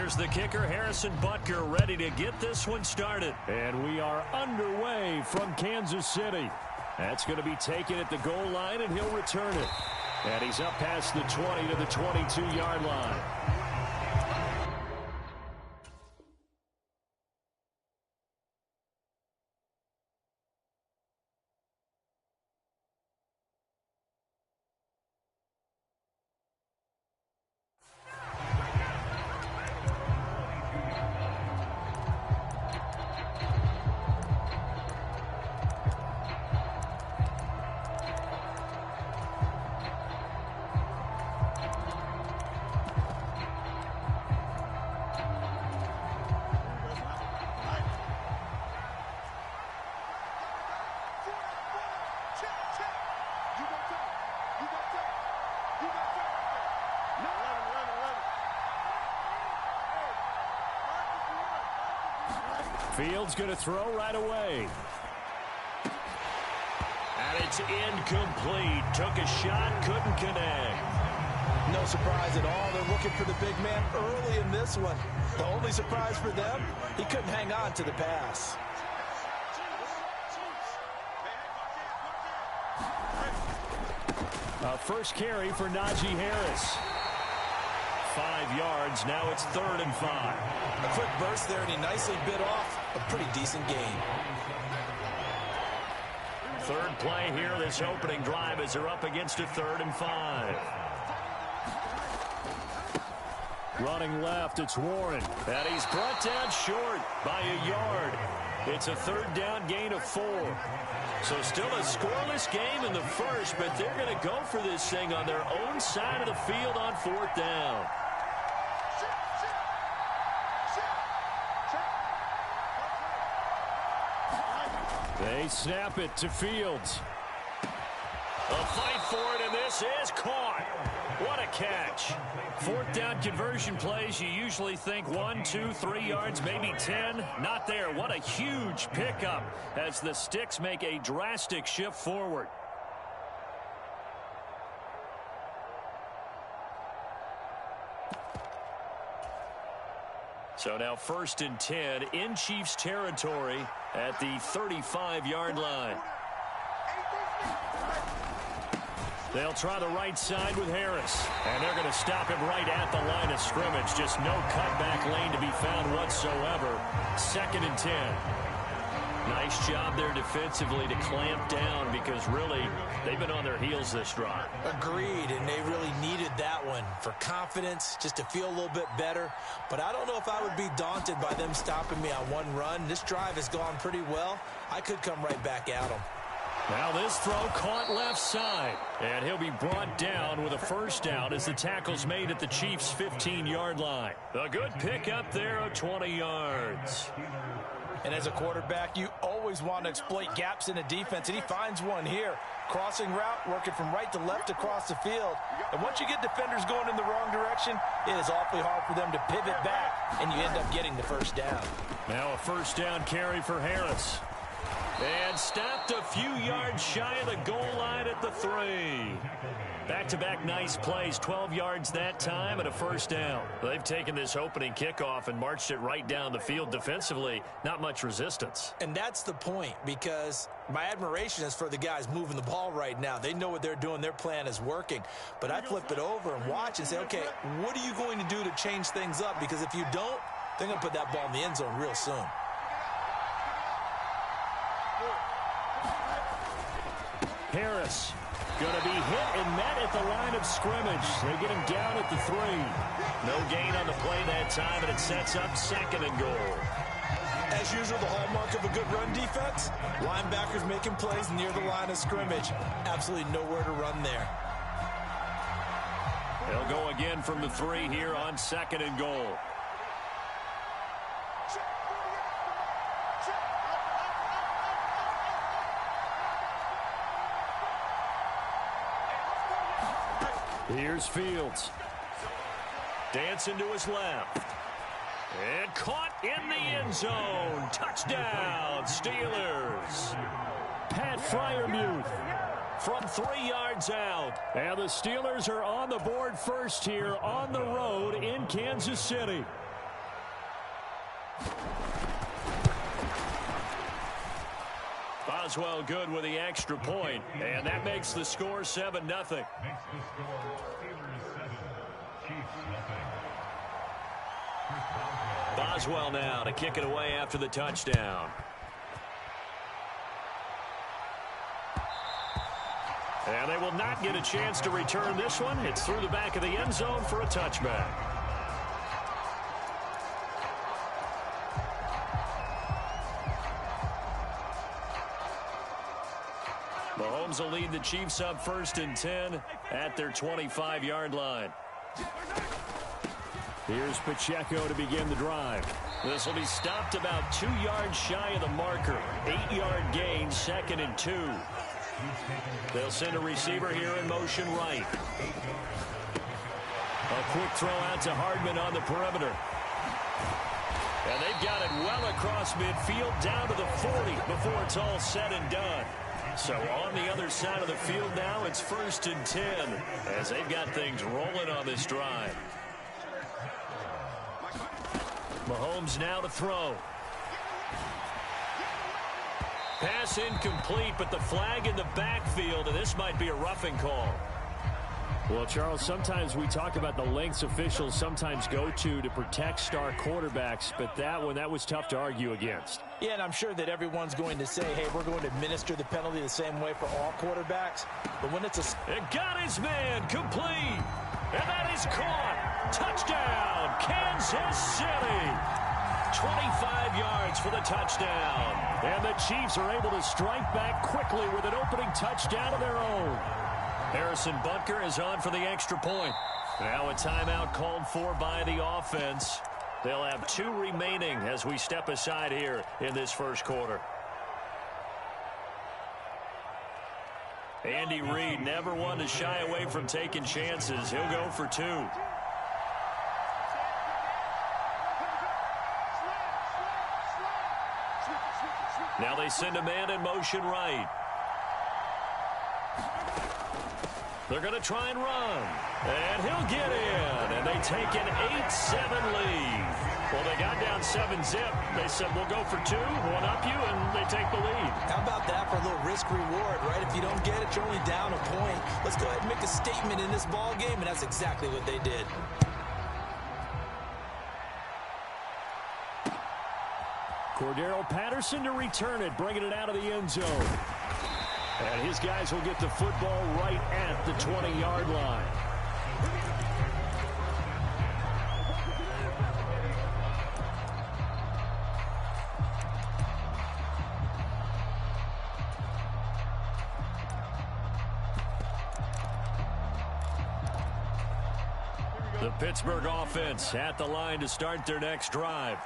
Here's the kicker, Harrison Butker, ready to get this one started. And we are underway from Kansas City. That's going to be taken at the goal line, and he'll return it. And he's up past the 20 to the 22-yard line. Fields going to throw right away. And it's incomplete. Took a shot, couldn't connect. No surprise at all. They're looking for the big man early in this one. The only surprise for them, he couldn't hang on to the pass. First carry for Najee Harris. 5 yards. Now it's 3rd and 5. A quick burst there, and he nicely bit off a pretty decent gain. Third play here, this opening drive, as they're up against a 3rd and 5. Running left, it's Warren. And he's brought down short by a yard. It's a 3rd down gain of 4. So still a scoreless game in the first, but they're going to go for this thing on their own side of the field on 4th down. They snap it to Fields. A fight for it, and this is caught. What a catch. 4th down conversion plays, you usually think 1, 2, 3 yards, maybe 10. Not there. What a huge pickup as the Sticks make a drastic shift forward. So now 1st and 10 in Chiefs territory at the 35-yard line. They'll try the right side with Harris. And they're going to stop him right at the line of scrimmage. Just no cutback lane to be found whatsoever. 2nd and 10. Nice job there defensively to clamp down because really they've been on their heels this drive. Agreed, and they really needed that one for confidence, just to feel a little bit better. But I don't know if I would be daunted by them stopping me on one run. This drive has gone pretty well. I could come right back at them. Now this throw caught left side, and he'll be brought down with a 1st down as the tackle's made at the Chiefs' 15-yard line. A good pickup there of 20 yards. And as a quarterback, you always want to exploit gaps in a defense, and he finds one here. Crossing route, working from right to left across the field. And once you get defenders going in the wrong direction, it is awfully hard for them to pivot back, and you end up getting the 1st down. Now a 1st down carry for Harris. And stopped a few yards shy of the goal line at the 3. Back-to-back nice plays, 12 yards that time and a 1st down. They've taken this opening kickoff and marched it right down the field defensively. Not much resistance. And that's the point, because my admiration is for the guys moving the ball right now. They know what they're doing. Their plan is working. But I flip it over and watch and say, okay, what are you going to do to change things up? Because if you don't, they're going to put that ball in the end zone real soon. Harris going to be hit and met at the line of scrimmage. They get him down at the 3. No gain on the play that time, and it sets up 2nd and goal. As usual, the hallmark of a good run defense, linebackers making plays near the line of scrimmage. Absolutely nowhere to run there. They'll go again from the 3 here on 2nd and goal. Here's Fields. Dancing to his left. And caught in the end zone. Touchdown, Steelers. Pat Freiermuth from 3 yards out. And the Steelers are on the board first here on the road in Kansas City. Boswell good with the extra point, and that makes the score 7-0. Boswell now to kick it away after the touchdown. And they will not get a chance to return this one. It's through the back of the end zone for a touchback. Mahomes will lead the Chiefs up 1st and 10 at their 25-yard line. Here's Pacheco to begin the drive. This will be stopped about 2 yards shy of the marker. 8-yard gain, 2nd and 2. They'll send a receiver here in motion right. A quick throw out to Hardman on the perimeter. And they've got it well across midfield down to the 40 before it's all said and done. So on the other side of the field now, it's 1st and 10 as they've got things rolling on this drive. Mahomes now to throw. Pass incomplete, but the flag in the backfield, and this might be a roughing call. Well, Charles, sometimes we talk about the lengths officials sometimes go to protect star quarterbacks, but that was tough to argue against. Yeah, and I'm sure that everyone's going to say, hey, we're going to administer the penalty the same way for all quarterbacks. But when it's It got his man complete, and that is caught. Touchdown, Kansas City. 25 yards for the touchdown. And the Chiefs are able to strike back quickly with an opening touchdown of their own. Harrison Butker is on for the extra point. Now a timeout called for by the offense. They'll have 2 remaining as we step aside here in this first quarter. Andy Reid never one to shy away from taking chances. He'll go for 2. Now they send a man in motion right. They're going to try and run. And he'll get in. And they take an 8-7 lead. Well, they got down 7-zip. They said, we'll go for 2, one up you, and they take the lead. How about that for a little risk-reward, right? If you don't get it, you're only down a point. Let's go ahead and make a statement in this ball game, and that's exactly what they did. Cordero Patterson to return it, bringing it out of the end zone. And his guys will get the football right at the 20-yard line. The Pittsburgh offense at the line to start their next drive.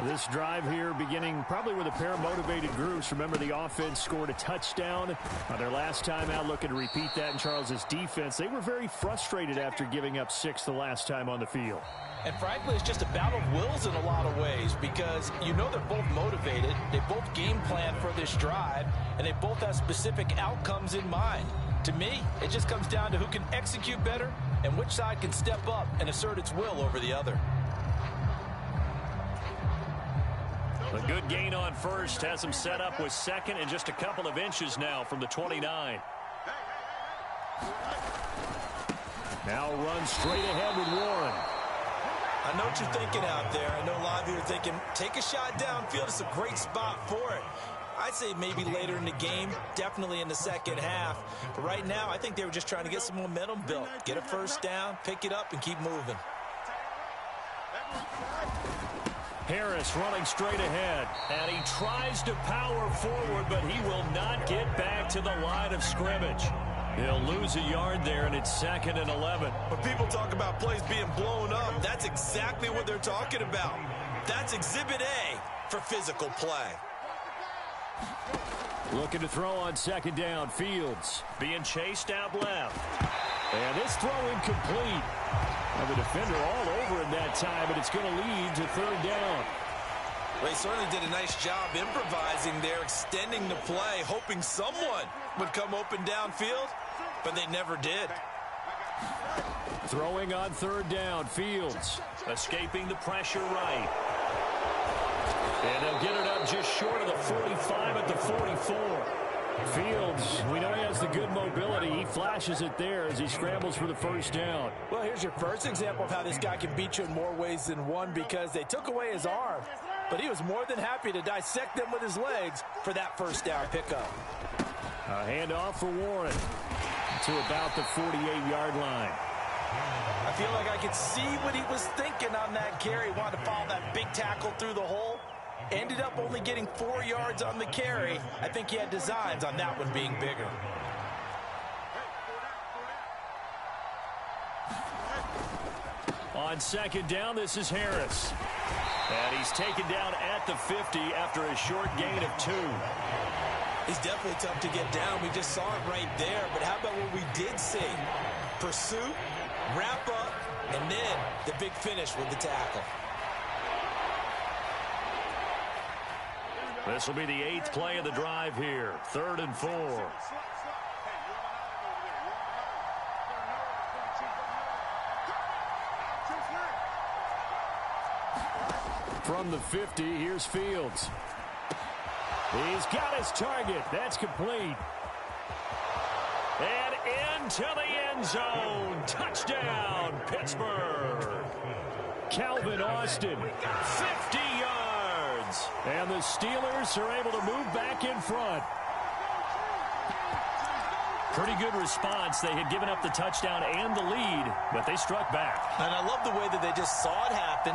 This drive here beginning probably with a pair of motivated groups. Remember, the offense scored a touchdown on their last time out, looking to repeat that in Charles's defense. They were very frustrated after giving up 6 the last time on the field. And frankly, it's just a battle of wills in a lot of ways because you know they're both motivated. They both game plan for this drive, and they both have specific outcomes in mind. To me, it just comes down to who can execute better and which side can step up and assert its will over the other. A good gain on first has him set up with second and just a couple of inches now from the 29. Now runs straight ahead with Warren. I know what you're thinking out there. I know a lot of you are thinking, take a shot downfield. It's a great spot for it. I'd say maybe later in the game, definitely in the second half. But right now, I think they were just trying to get some momentum built. Get a first down, pick it up, and keep moving. Harris running straight ahead, and he tries to power forward, but he will not get back to the line of scrimmage. He'll lose a yard there, and it's 2nd and 11. When people talk about plays being blown up, that's exactly what they're talking about. That's Exhibit A for physical play. Looking to throw on 2nd down. Fields being chased out left. And this throw incomplete. And the defender all over him that time, but it's going to lead to 3rd down. Well, he certainly did a nice job improvising there, extending the play, hoping someone would come open downfield, but they never did. Throwing on 3rd down. Fields escaping the pressure right. And they'll get it up just short of the 45 at the 44. Fields, we know he has the good mobility. He flashes it there as he scrambles for the first down. Well, here's your first example of how this guy can beat you in more ways than one, because they took away his arm, but he was more than happy to dissect them with his legs for that first down pickup. A handoff for Warren to about the 48-yard line. I feel like I could see what he was thinking on that carry. Wanted to follow that big tackle through the hole. Ended up only getting 4 yards on the carry. I think he had designs on that one being bigger. On second down, this is Harris. And he's taken down at the 50 after a short gain of 2. He's definitely tough to get down. We just saw it right there. But how about what we did see? Pursuit, wrap up, and then the big finish with the tackle. This will be the 8th play of the drive here. 3rd and 4. From the 50, here's Fields. He's got his target. That's complete. And into the end zone. Touchdown, Pittsburgh. Calvin Austin, 50 yards. And the Steelers are able to move back in front. Pretty good response. They had given up the touchdown and the lead, but they struck back. And I love the way that they just saw it happen.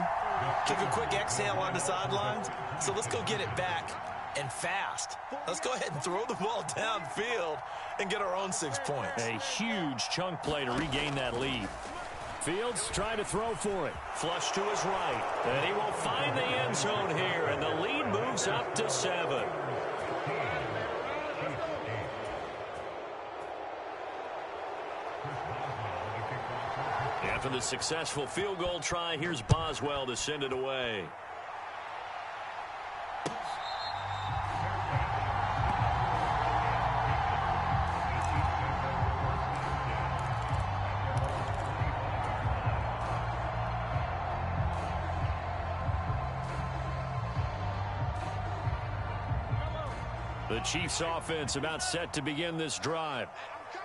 Took a quick exhale on the sidelines. So let's go get it back. And fast. Let's go ahead and throw the ball downfield and get our own 6 points. A huge chunk play to regain that lead. Fields trying to throw for it. Flush to his right. And he will find the end zone here. And the lead moves up to 7. After the successful field goal try, here's Boswell to send it away. The Chiefs offense about set to begin this drive.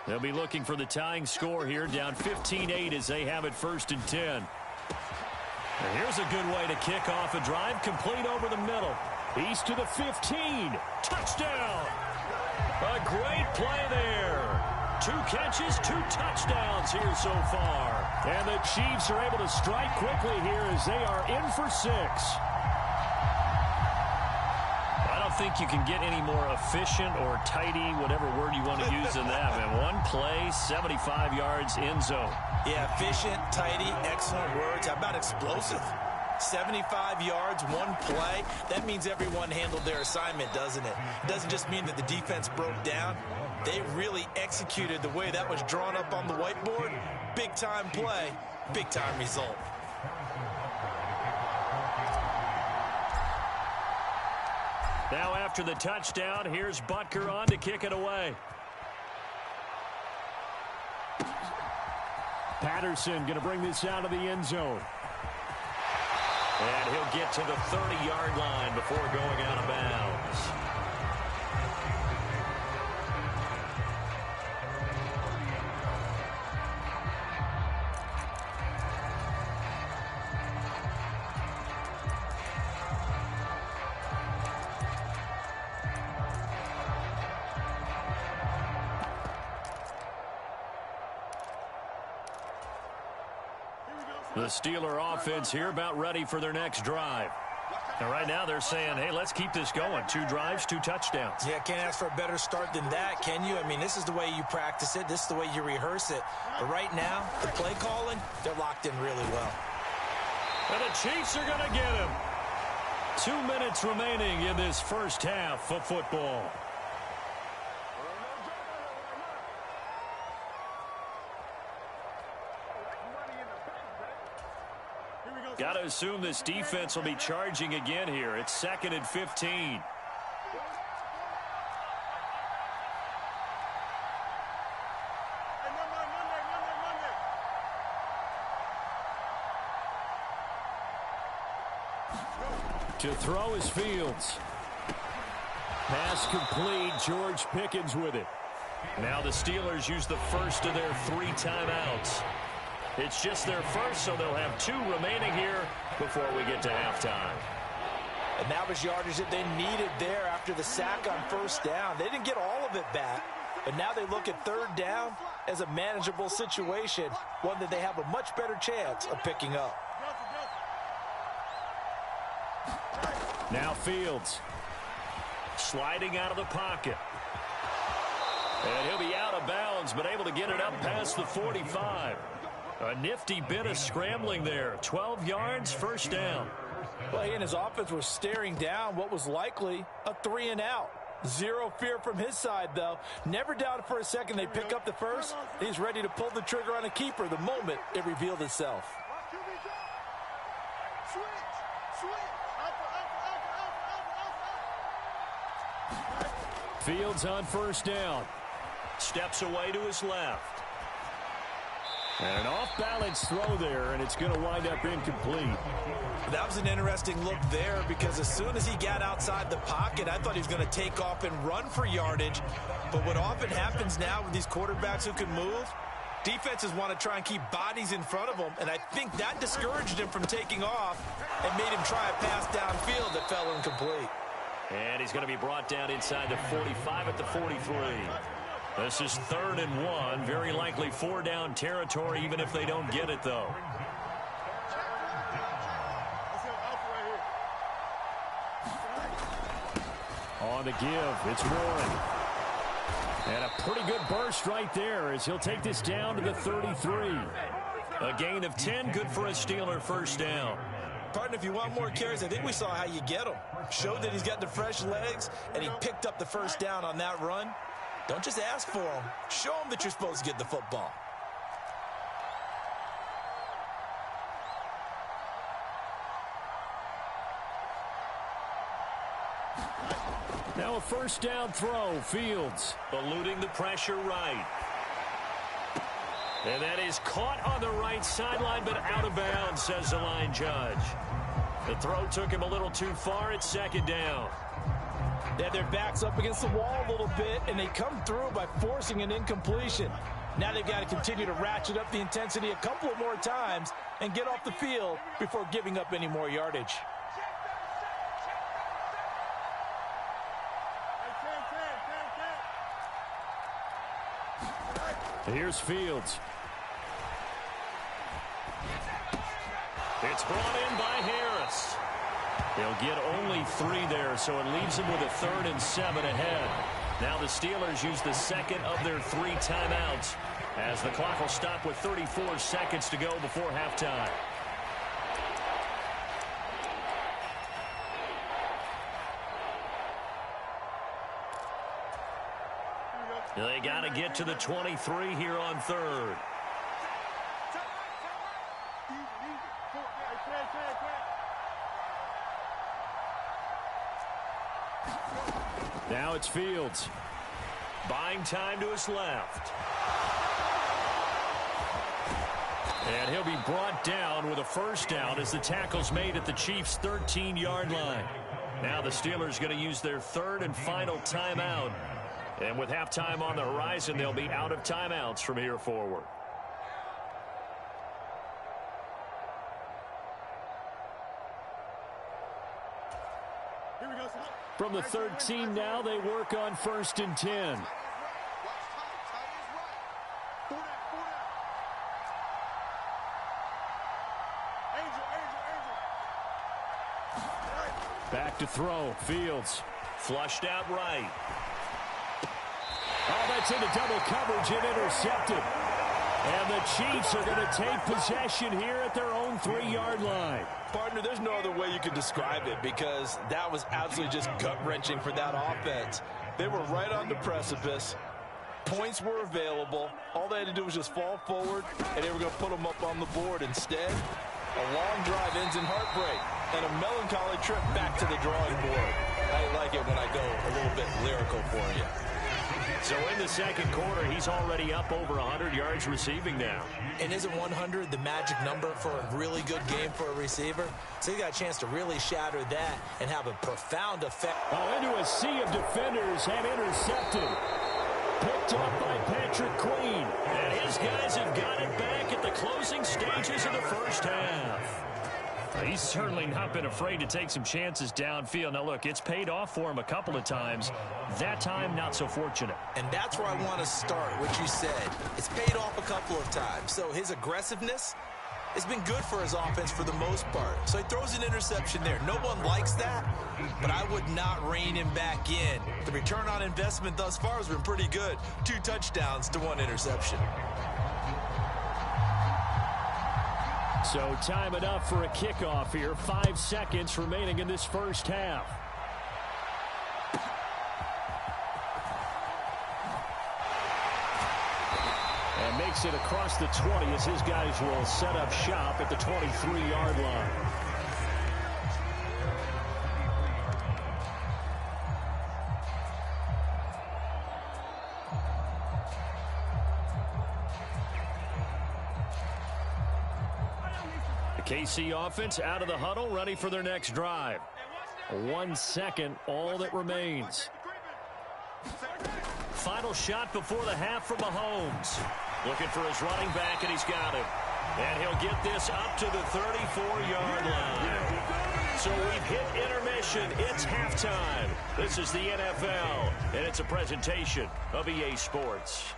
They'll be looking for the tying score here, down 15-8 as they have it 1st and 10. And here's a good way to kick off a drive, complete over the middle. He's to the 15. Touchdown! A great play there. 2 catches, 2 touchdowns here so far. And the Chiefs are able to strike quickly here as they are in for 6. I don't think you can get any more efficient or tidy, whatever word you want to use in that, man. 1 play, 75 yards, end zone. Yeah, efficient, tidy, excellent words. How about explosive? 75 yards, 1 play. That means everyone handled their assignment, doesn't it? It doesn't just mean that the defense broke down. They really executed the way that was drawn up on the whiteboard. Big-time play, big-time result. Now after the touchdown, here's Butker on to kick it away. Patterson going to bring this out of the end zone. And he'll get to the 30-yard line before going out of bounds. The Steeler offense here about ready for their next drive. And right now they're saying, hey, let's keep this going. 2 drives, 2 touchdowns. Yeah, can't ask for a better start than that, can you? I mean, this is the way you practice it. This is the way you rehearse it. But right now, the play calling, they're locked in really well. And the Chiefs are going to get him. 2 minutes remaining in this first half of football. Got to assume this defense will be charging again here. It's 2nd and 15. To throw is Fields. Pass complete. George Pickens with it. Now the Steelers use the first of their 3 timeouts. It's just their first, so they'll have 2 remaining here before we get to halftime. And that was yardage that they needed there after the sack on first down. They didn't get all of it back, but now they look at third down as a manageable situation, one that they have a much better chance of picking up. Now Fields. Sliding out of the pocket. And he'll be out of bounds, but able to get it up past the 45. A nifty bit of scrambling there. 12 yards, first down. Well, he and his offense were staring down what was likely a 3-and-out. Zero fear from his side, though. Never doubted for a second they pick up the first. He's ready to pull the trigger on a keeper the moment it revealed itself. Fields on first down. Steps away to his left. And an off-balance throw there, and it's going to wind up incomplete. That was an interesting look there because as soon as he got outside the pocket, I thought he was going to take off and run for yardage. But what often happens now with these quarterbacks who can move, defenses want to try and keep bodies in front of them, and I think that discouraged him from taking off and made him try a pass downfield that fell incomplete. And he's going to be brought down inside the 45 at the 43. This is 3rd and 1. Very likely 4-down territory, even if they don't get it, though. On the give, it's Warren. And a pretty good burst right there as he'll take this down to the 33. A gain of 10, good for a Steeler first down. Partner, if you want more carries, I think we saw how you get them. Showed that he's got the fresh legs, and he picked up the first down on that run. Don't just ask for them. Show them that you're supposed to get the football. Now a first down throw. Fields eluding the pressure right. And that is caught on the right sideline, but out of bounds, says the line judge. The throw took him a little too far. It's 2nd down. Yeah, their back's up against the wall a little bit, and they come through by forcing an incompletion. Now they've got to continue to ratchet up the intensity a couple of more times and get off the field before giving up any more yardage. Here's Fields. It's brought in by Harris. They'll get only 3 there, so it leaves them with a 3rd and 7 ahead. Now the Steelers use the second of their 3 timeouts as the clock will stop with 34 seconds to go before halftime. They got to get to the 23 here on 3rd. Now it's Fields. Buying time to his left. And he'll be brought down with a first down as the tackle's made at the Chiefs' 13-yard line. Now the Steelers going to use their 3rd and final timeout. And with halftime on the horizon, they'll be out of timeouts from here forward. From the 13 now, they work on 1st and 10. Back to throw. Fields flushed out right. Oh, that's into double coverage and intercepted. And the Chiefs are going to take possession here at their own 3-yard line. Partner, there's no other way you could describe it because that was absolutely just gut-wrenching for that offense. They were right on the precipice. Points were available. All they had to do was just fall forward, and they were going to put them up on the board. Instead, a long drive ends in heartbreak and a melancholy trip back to the drawing board. I like it when I go a little bit lyrical for you. So in the second quarter, he's already up over 100 yards receiving now. And isn't 100 the magic number for a really good game for a receiver? So he got a chance to really shatter that and have a profound effect. Oh, into a sea of defenders and intercepted. Picked up by Patrick Queen. And his guys have got it back at the closing stages of the first half. He's certainly not been afraid to take some chances downfield. Now, look, it's paid off for him a couple of times. That time, not so fortunate. And that's where I want to start, what you said. It's paid off a couple of times. So his aggressiveness has been good for his offense for the most part. So he throws an interception there. No one likes that, but I would not rein him back in. The return on investment thus far has been pretty good. 2 touchdowns to 1 interception. So time enough for a kickoff here. 5 seconds remaining in this first half. And makes it across the 20 as his guys will set up shop at the 23-yard line. KC offense out of the huddle, ready for their next drive. 1 second, all that remains. Final shot before the half from Mahomes. Looking for his running back, and he's got him. And he'll get this up to the 34-yard line. So we've hit intermission. It's halftime. This is the NFL, and it's a presentation of EA Sports.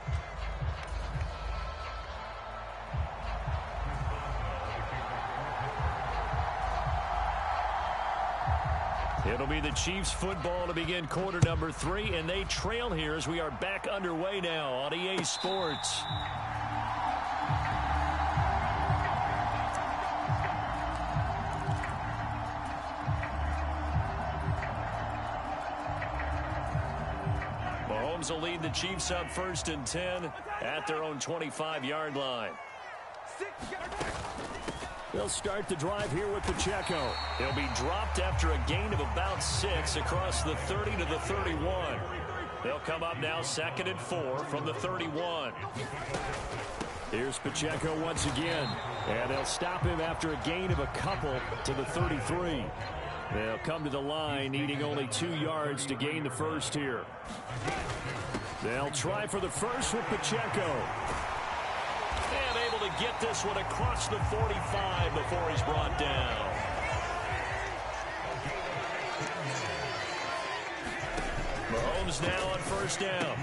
It'll be the Chiefs football to begin quarter number 3, and they trail here as we are back underway now on EA Sports. Mahomes will lead the Chiefs up 1st and 10 at their own 25-yard line. They'll start the drive here with Pacheco. He'll be dropped after a gain of about 6 across the 30 to the 31. They'll come up now 2nd and 4 from the 31. Here's Pacheco once again. And they'll stop him after a gain of a couple to the 33. They'll come to the line needing only 2 yards to gain the first here. They'll try for the first with Pacheco. And able to get this one across the 45 before he's brought down. Mahomes now on 1st down.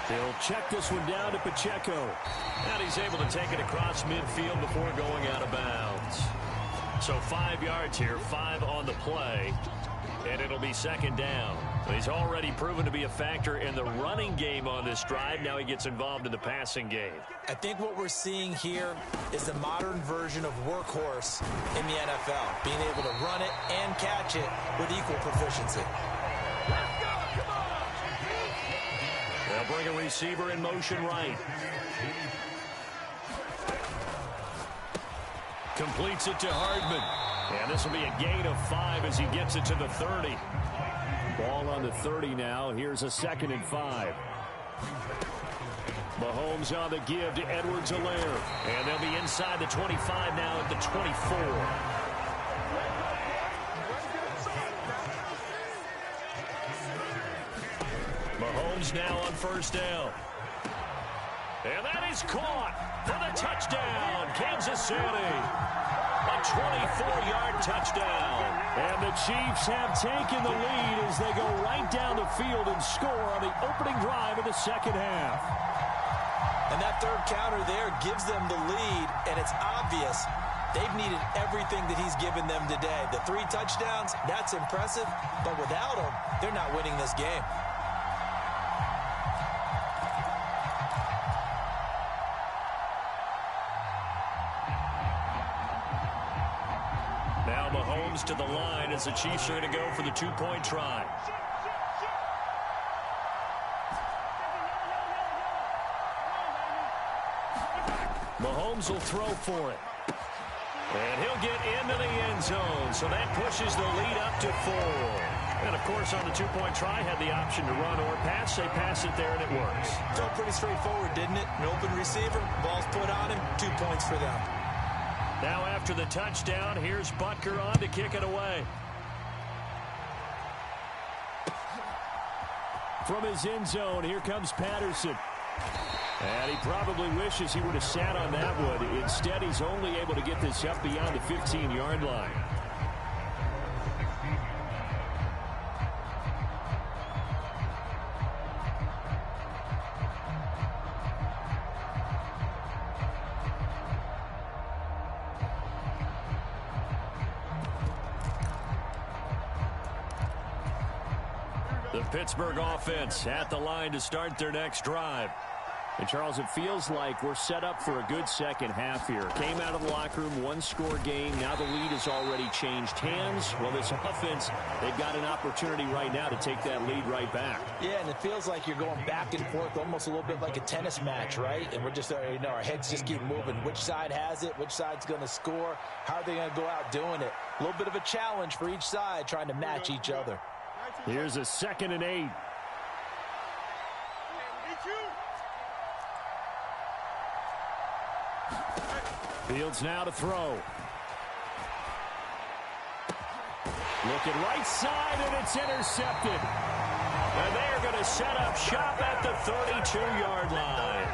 He'll check this one down to Pacheco. And he's able to take it across midfield before going out of bounds. So 5 yards here, 5 on the play. And it'll be 2nd down. He's already proven to be a factor in the running game on this drive. Now he gets involved in the passing game. I think what we're seeing here is the modern version of workhorse in the NFL. Being able to run it and catch it with equal proficiency. They'll bring a receiver in motion right. Completes it to Hardman. And this will be a gain of 5 as he gets it to the 30. Ball on the 30 now. Here's a 2nd and 5. Mahomes on the give to Edwards-Helaire. And they'll be inside the 25 now at the 24. Mahomes now on 1st down. And that is caught for the touchdown, Kansas City. A 24-yard touchdown. And the Chiefs have taken the lead as they go right down the field and score on the opening drive of the second half. And that third counter there gives them the lead, and it's obvious they've needed everything that he's given them today. The 3 touchdowns, that's impressive, but without him, they're not winning this game. Now Mahomes to the line as the Chiefs are going to go for the 2-point try. Mahomes will throw for it. And he'll get into the end zone. So that pushes the lead up to 4. And, of course, on the two-point try, had the option to run or pass. They pass it there, and it works. Felt pretty straightforward, didn't it? An open receiver, ball's put on him, 2 points for them. Now after the touchdown, here's Butker on to kick it away. From his end zone, here comes Patterson. And he probably wishes he would have sat on that one. Instead, he's only able to get this up beyond the 15-yard line. The Pittsburgh offense at the line to start their next drive. And, Charles, it feels like we're set up for a good second half here. Came out of the locker room, one-score game. Now the lead has already changed hands. Well, this offense, they've got an opportunity right now to take that lead right back. Yeah, and it feels like you're going back and forth almost a little bit like a tennis match, right? And we're just, our heads just keep moving. Which side has it? Which side's going to score? How are they going to go out doing it? A little bit of a challenge for each side trying to match each other. Here's a 2nd and 8. Fields now to throw. Looking right side, and it's intercepted. And they are going to set up shop at the 32-yard line.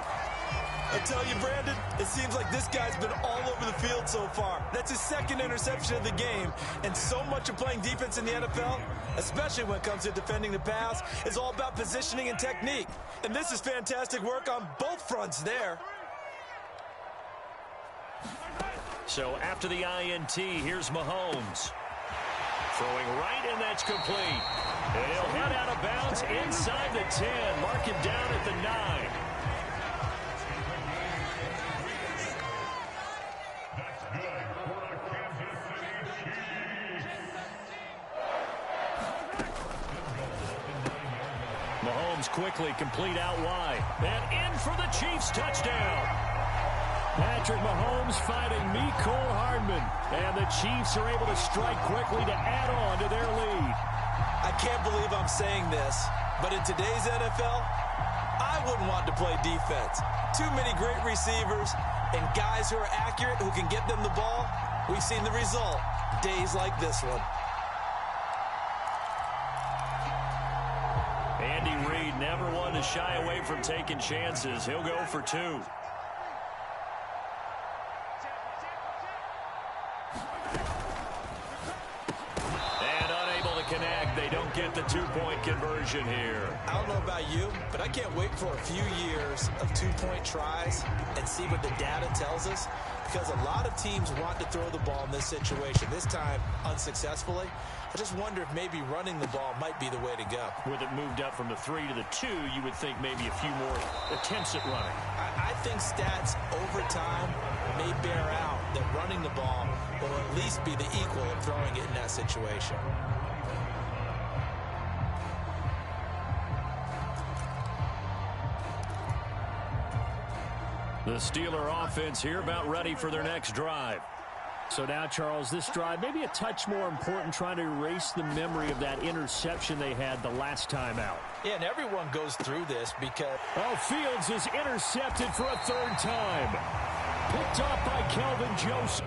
I tell you, Brandon, it seems like this guy's been all over the field so far. That's his 2nd interception of the game. And so much of playing defense in the NFL, especially when it comes to defending the pass, is all about positioning and technique. And this is fantastic work on both fronts there. So after the INT, here's Mahomes. Throwing right, and that's complete. And he'll head out of bounds inside the 10. Mark him down at the 9. Mahomes quickly complete out wide. And in for the Chiefs touchdown. Patrick Mahomes fighting Mecole Hardman. And the Chiefs are able to strike quickly to add on to their lead. I can't believe I'm saying this, but in today's NFL, I wouldn't want to play defense. Too many great receivers and guys who are accurate, who can get them the ball. We've seen the result, days like this one. Andy Reid never one to shy away from taking chances. He'll go for 2. Connect. They don't get the 2-point conversion here. I don't know about you, but I can't wait for a few years of 2-point tries and see what the data tells us, because a lot of teams want to throw the ball in this situation, this time unsuccessfully. I just wonder if maybe running the ball might be the way to go. With it moved up from the 3 to the 2, you would think maybe a few more attempts at running. I think stats over time may bear out that running the ball will at least be the equal of throwing it in that situation. The Steeler offense here about ready for their next drive. So now, Charles, this drive maybe a touch more important, trying to erase the memory of that interception they had the last time out. Yeah, and everyone goes through this because... Oh, Fields is intercepted for a 3rd time. Picked off by Kelvin Joseph.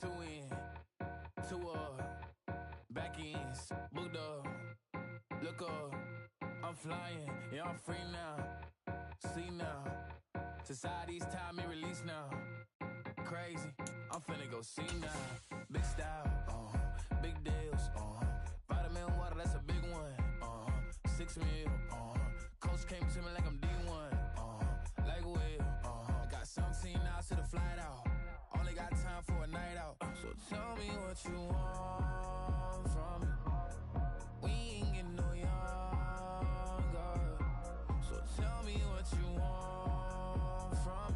Two in, two back ends, booked up, look up, I'm flying, yeah, I'm free now, see now, society's time me release now, crazy, I'm finna go see now, big style, big deals, vitamin water, that's a big one, 6 mil, coach came to me like I'm D1, like Will, I got 17 hours to the flight out. Only got time for a night out. So tell me what you want from me. We ain't getting no younger. So tell me what you want from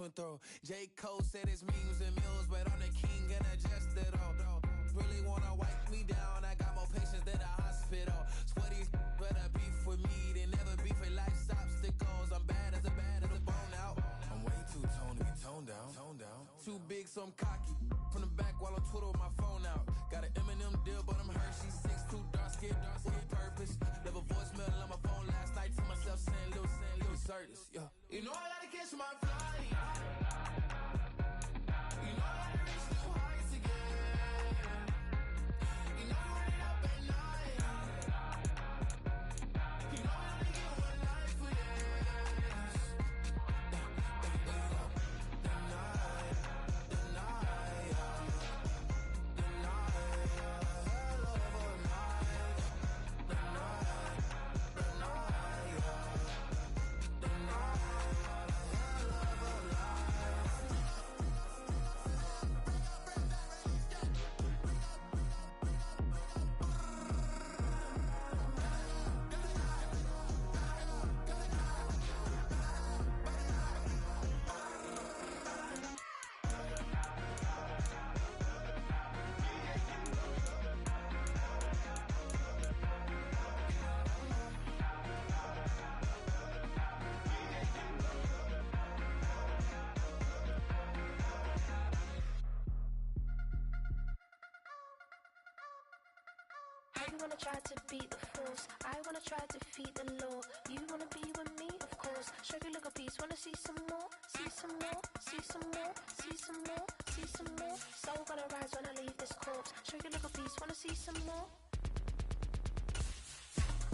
twin throw. J. Cole said it's memes and mules, but I'm the king and I just did all. Really wanna wipe me down, I got more patience than a hospital. Sweaty better beef with me, they never beef with life's obstacles. I'm bad as a bone out. I'm way too toned to be toned down. Too big, so I'm cocky. From the back while I'm Twitter with my phone out. Got an Eminem deal, but I'm Hershey. 6'2", dark skin, with purpose. Never voicemail on my phone last night to myself saying Lil Curtis, yeah. You know I gotta catch my flight. You know I gotta reach new heights again. You know I'm running up at night. You know I only get one life for this. You wanna try to beat the force, I wanna try to defeat the law. You wanna be with me, of course. Show you look a piece, wanna see some more, see some more, see some more, see some more, see some more. Soul gonna rise when I leave this corpse. Show you look a piece, wanna see some more.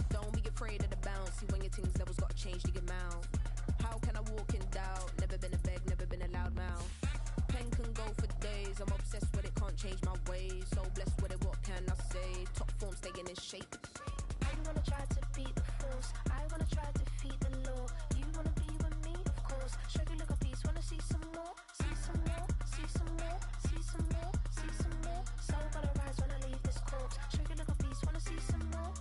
Don't be afraid of the bounce. See when your things levels gotta change to get mouth. How can I walk in doubt? Never been a beg, never been a loud mouth. Pen can go for days. I'm obsessed with it, can't change my ways. So blessed with it, what can I say? Top form staying in shape. You wanna try to beat the force, I wanna try to defeat the law. You wanna be with me, of course. Show you look a piece, wanna see some more, see some more, see some more, see some more, see some more. Soul gonna rise when I leave this corpse. Show you look a piece, wanna see some more.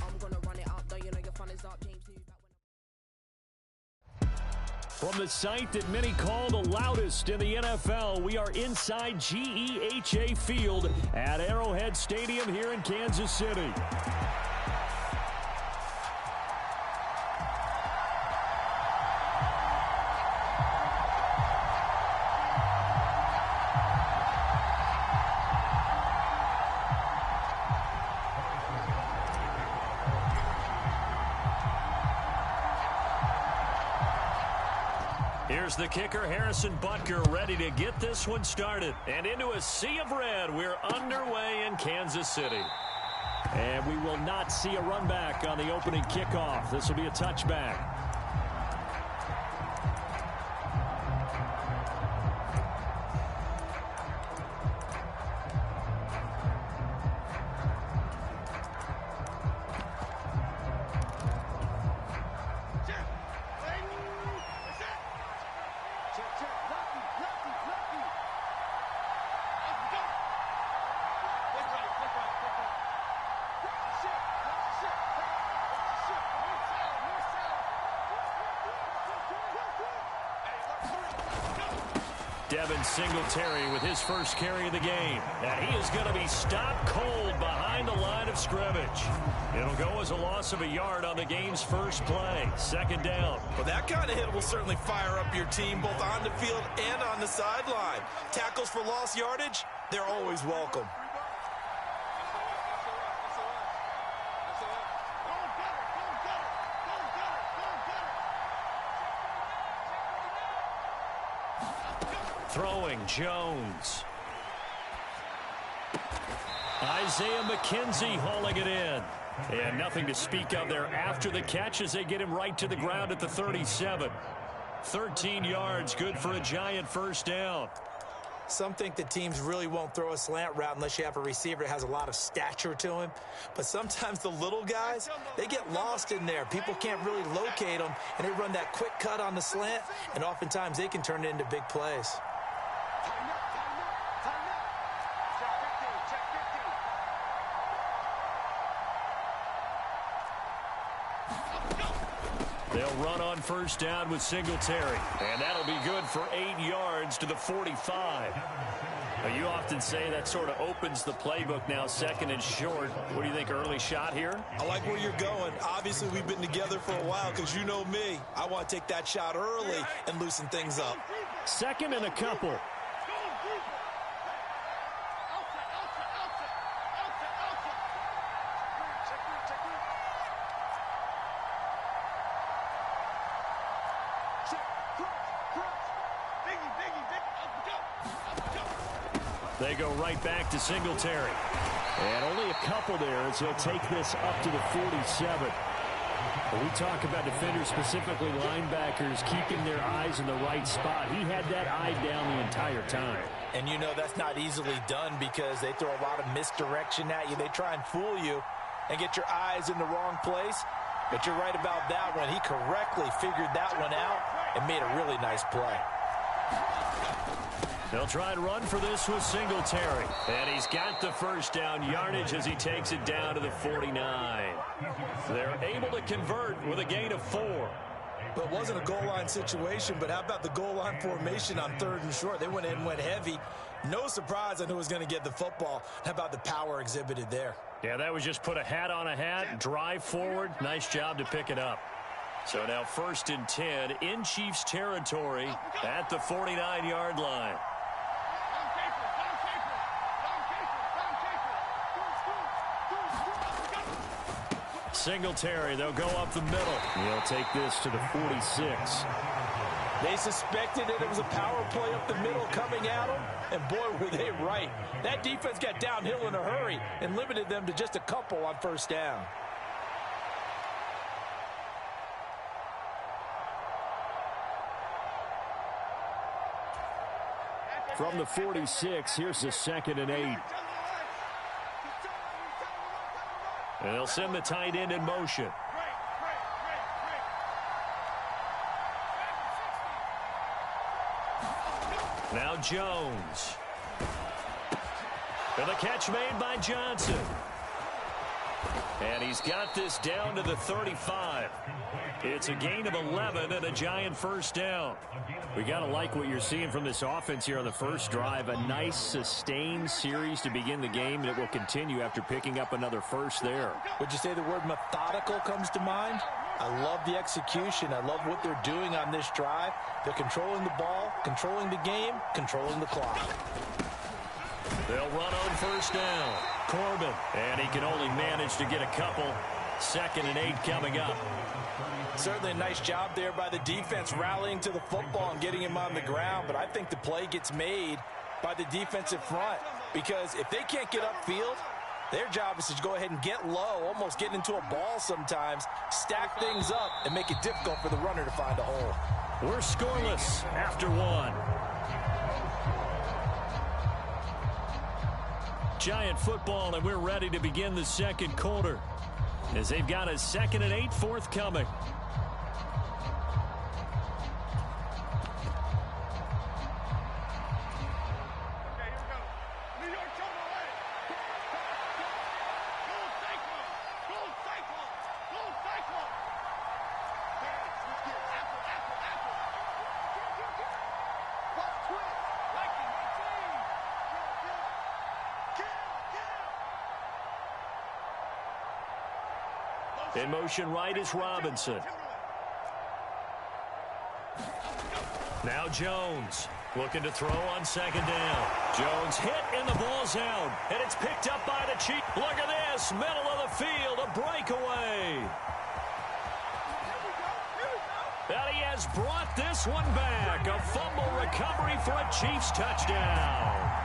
I'm gonna run it up, though you know your fun is up. James News back when From the site that many call the loudest in the NFL, we are inside GEHA Field at Arrowhead Stadium here in Kansas City. Here's the kicker, Harrison Butker, ready to get this one started. And into a sea of red, we're underway in Kansas City. And we will not see a run back on the opening kickoff. This will be a touchback. Devin Singletary with his first carry of the game. And he is going to be stopped cold behind the line of scrimmage. It'll go as a loss of a yard on the game's first play. Second down. Well, that kind of hit will certainly fire up your team both on the field and on the sideline. Tackles for lost yardage, they're always welcome. Throwing, Jones. Isaiah McKenzie hauling it in. And nothing to speak of there after the catch as they get him right to the ground at the 37. 13 yards, good for a giant first down. Some think that teams really won't throw a slant route unless you have a receiver that has a lot of stature to him. But sometimes the little guys, they get lost in there. People can't really locate them, and they run that quick cut on the slant, and oftentimes they can turn it into big plays. They'll run on first down with Singletary. And that'll be good for 8 yards to the 45. Now, you often say that sort of opens the playbook now, second and short. What do you think, early shot here? I like where you're going. Obviously, we've been together for a while because you know me. I want to take that shot early and loosen things up. Second and a couple. They go right back to Singletary. And only a couple there as he'll take this up to the 47. When we talk about defenders, specifically linebackers, keeping their eyes in the right spot. He had that eye down the entire time. And you know that's not easily done because they throw a lot of misdirection at you. They try and fool you and get your eyes in the wrong place. But you're right about that one. He correctly figured that one out and made a really nice play. They'll try and run for this with Singletary. And he's got the first down yardage as he takes it down to the 49. They're able to convert with a gain of 4. But it wasn't a goal line situation, but how about the goal line formation on 3rd and short? They went in and went heavy. No surprise on who was going to get the football. How about the power exhibited there? Yeah, that was just put a hat on a hat, drive forward. Nice job to pick it up. So now 1st and 10 in Chiefs territory at the 49-yard line. Singletary, they'll go up the middle. He'll take this to the 46. They suspected that it was a power play up the middle coming at them, and boy, were they right. That defense got downhill in a hurry and limited them to just a couple on first down. From the 46, here's the 2nd and 8. And they'll send the tight end in motion. Now Jones. And the catch made by Johnson. And he's got this down to the 35. It's a gain of 11 and a giant first down. We got to like what you're seeing from this offense here on the first drive. A nice sustained series to begin the game, and it will continue after picking up another first there. Would you say the word methodical comes to mind? I love the execution. I love what they're doing on this drive. They're controlling the ball, controlling the game, controlling the clock. They'll run on first down. Corbin, and he can only manage to get a couple. 2nd and 8 coming up. Certainly a nice job there by the defense rallying to the football and getting him on the ground, but I think the play gets made by the defensive front because if they can't get upfield, their job is to go ahead and get low, almost get into a ball sometimes, stack things up, and make it difficult for the runner to find a hole. We're scoreless after 1. Giant football, and we're ready to begin the second quarter as they've got a 2nd and 8 forthcoming. In motion right is Robinson. Now Jones looking to throw on 2nd down. Jones hit and the ball's out. And it's picked up by the Chiefs. Look at this. Middle of the field. A breakaway. And he has brought this one back. A fumble recovery for a Chiefs touchdown.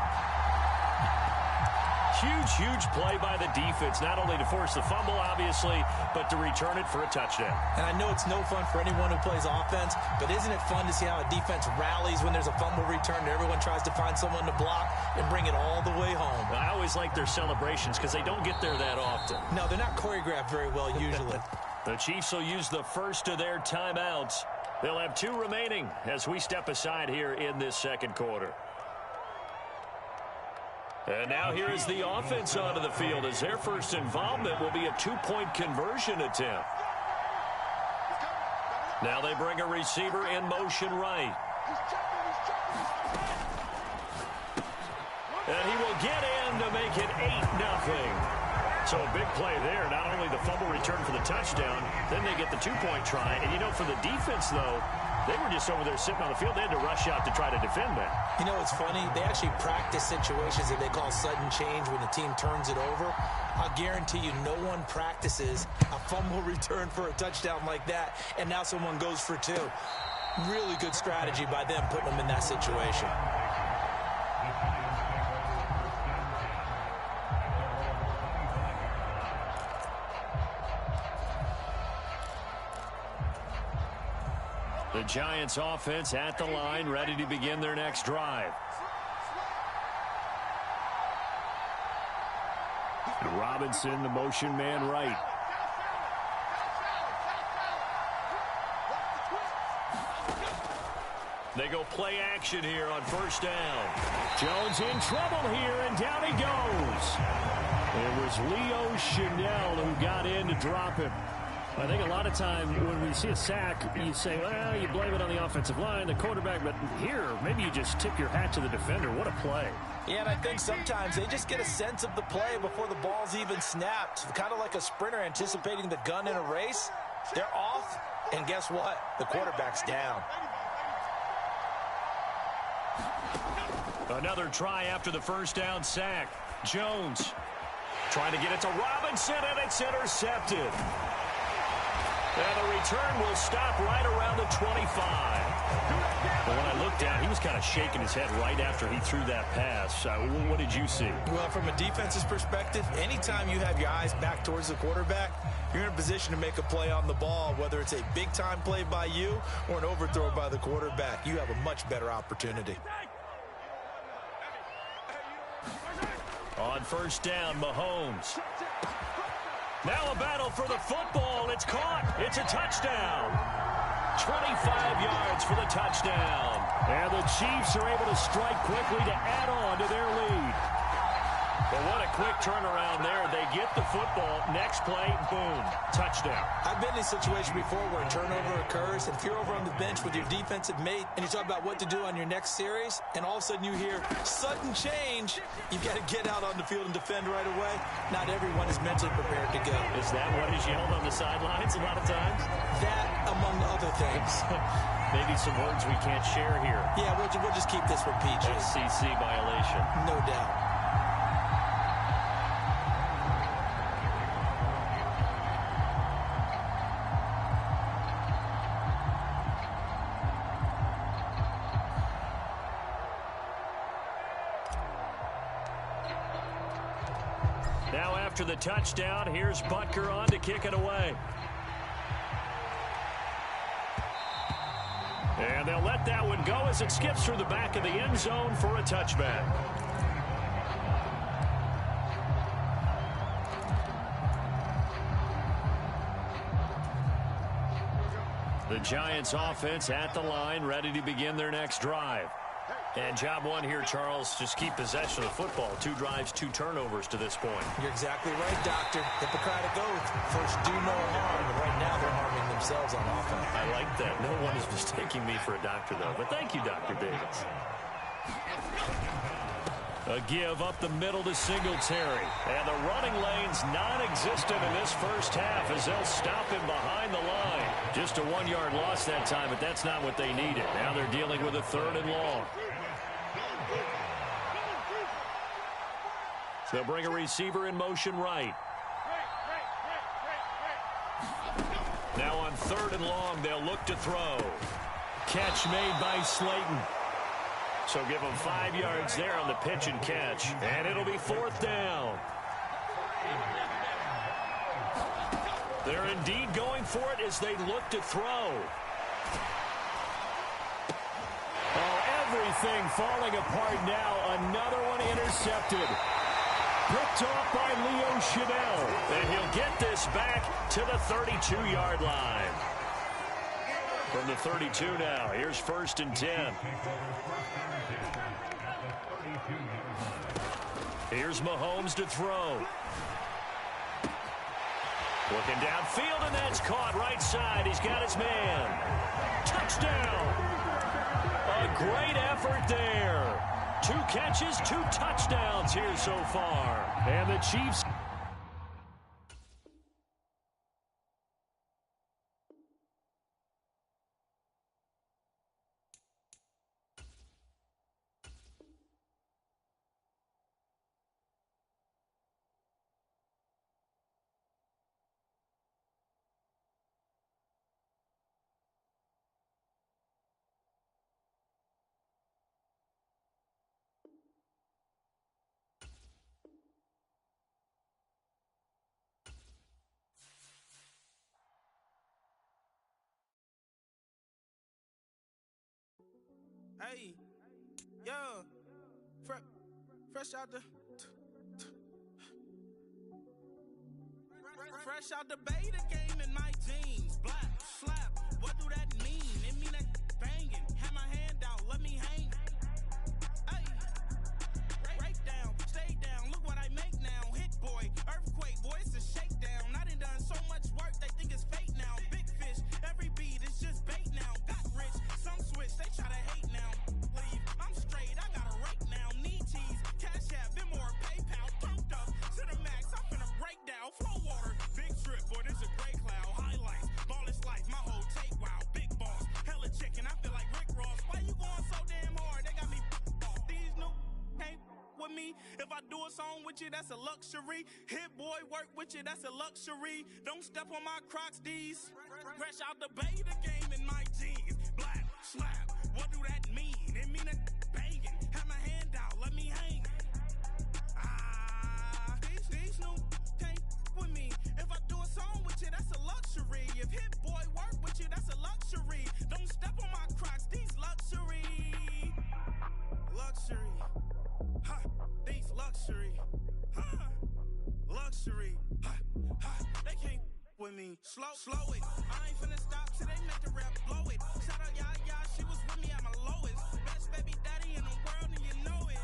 Huge play by the defense, not only to force the fumble, obviously, but to return it for a touchdown. And I know it's no fun for anyone who plays offense, but isn't it fun to see how a defense rallies when there's a fumble return and everyone tries to find someone to block and bring it all the way home? I always like their celebrations because they don't get there that often. No, they're not choreographed very well usually. The Chiefs will use the first of their timeouts. They'll have 2 remaining as we step aside here in this second quarter. And now here is the offense onto the field as their first involvement will be a 2-point conversion attempt. Now they bring a receiver in motion right. And he will get in to make it 8-0. So a big play there. Not only the fumble return for the touchdown, then they get the two-point try. And, you know, for the defense, though, they were just over there sitting on the field. They had to rush out to try to defend that. You know, it's funny. They actually practice situations that they call sudden change when the team turns it over. I'll guarantee you no one practices a fumble return for a touchdown like that, and now someone goes for two. Really good strategy by them putting them in that situation. The Giants offense at the line, ready to begin their next drive. Robinson, the motion man right. They go play action here on first down. Jones in trouble here, and down he goes. It was Leo Chanel who got in to drop him. I think a lot of time when we see a sack, you say, well, you blame it on the offensive line, the quarterback, but here, maybe you just tip your hat to the defender. What a play. Yeah, and I think sometimes they just get a sense of the play before the ball's even snapped. Kind of like a sprinter anticipating the gun in a race. They're off, and guess what? The quarterback's down. Another try after the first down sack. Jones trying to get it to Robinson, and it's intercepted. And the return will stop right around the 25. But when I looked down, he was kind of shaking his head right after he threw that pass. What did you see? Well, from a defense's perspective, anytime you have your eyes back towards the quarterback, you're in a position to make a play on the ball, whether it's a big-time play by you or an overthrow by the quarterback. You have a much better opportunity. On first down, Mahomes. Now a battle for the football. It's caught. It's a touchdown. 25 yards for the touchdown. And the Chiefs are able to strike quickly to add on to their lead. But what a quick turnaround there. They get the football. Next play, boom, touchdown. I've been in a situation before where a turnover occurs, and if you're over on the bench with your defensive mate and you talk about what to do on your next series, and all of a sudden you hear sudden change, you've got to get out on the field and defend right away. Not everyone is mentally prepared to go. Is that what is yelled on the sidelines a lot of times? That, among other things. Maybe some words we can't share here. Yeah, we'll just keep this one PG. SEC violation. No doubt. Now after the touchdown, here's Butker on to kick it away. And they'll let that one go as it skips through the back of the end zone for a touchback. The Giants offense at the line, ready to begin their next drive. And job one here, Charles, just keep possession of the football. 2 drives, 2 turnovers to this point. You're exactly right, Doctor. Hippocratic oath. First, do no harm. And right now, they're harming themselves on offense. I like that. No one is mistaking me for a doctor, though. But thank you, Dr. Davis. A give up the middle to Singletary. And the running lane's non-existent in this first half as they'll stop him behind the line. Just a 1-yard loss that time, but that's not what they needed. Now they're dealing with a 3rd and long. They'll bring a receiver in motion right. Now on 3rd and long, they'll look to throw. Catch made by Slayton. So give them 5 yards there on the pitch and catch. And it'll be 4th down. They're indeed going for it as they look to throw. Oh, everything falling apart now. Another one intercepted. Picked off by Leo Chanel. And he'll get this back to the 32-yard line. From the 32 now, here's 1st and 10. Here's Mahomes to throw. Looking downfield, and that's caught right side. He's got his man. Touchdown. A great effort there. 2 catches, 2 touchdowns here so far. And the Chiefs... Hey, yo, fresh out the fresh out the beta game in my jeans. Black slap, what do that mean? It mean that banging. Have my hand out, let me hang. Hey, break down, stay down. Look what I make now. Hit boy, earthquake, boy, it's a shakedown. I done so much work, they think it's fake now. Big fish, every beat is just bait now. Got rich, some switch, they try to hate now. Leave, I'm straight, I got a rake now. Need cheese, cash app, Venmo or PayPal. Pumped up to the max, I'm finna break down. Flow water, big trip, boy, this a gray cloud. Highlights, ball is life, my whole take wild. Big boss, hella chicken, I feel like Rick Ross. Why you going so damn hard? They got me off. These new can't with me. If I do a song with you, that's a luxury. Hit boy, work with you, that's a luxury. Don't step on my Crocs, D's. Fresh out the beta game in my jeans. Black slap, what do that mean? It mean a banging. Have my hand out, let me hang. These new can't with me. If I do a song with you, that's a luxury. If hit boy work with you, that's a luxury. Don't step on my Crocs, these luxury. Luxury. Ha, these luxury. Ha, luxury. Ha, ha, they can't with me. Slow it. I ain't finna stop till they make the rap blow it. Shout out Yaya, she was with me at my lowest. Best baby daddy in the world and you know it.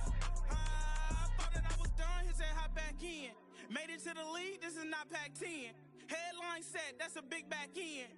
I thought that I was done, he said hop back in. Made it to the league, this is not Pac-10. Headline set, that's a big back end.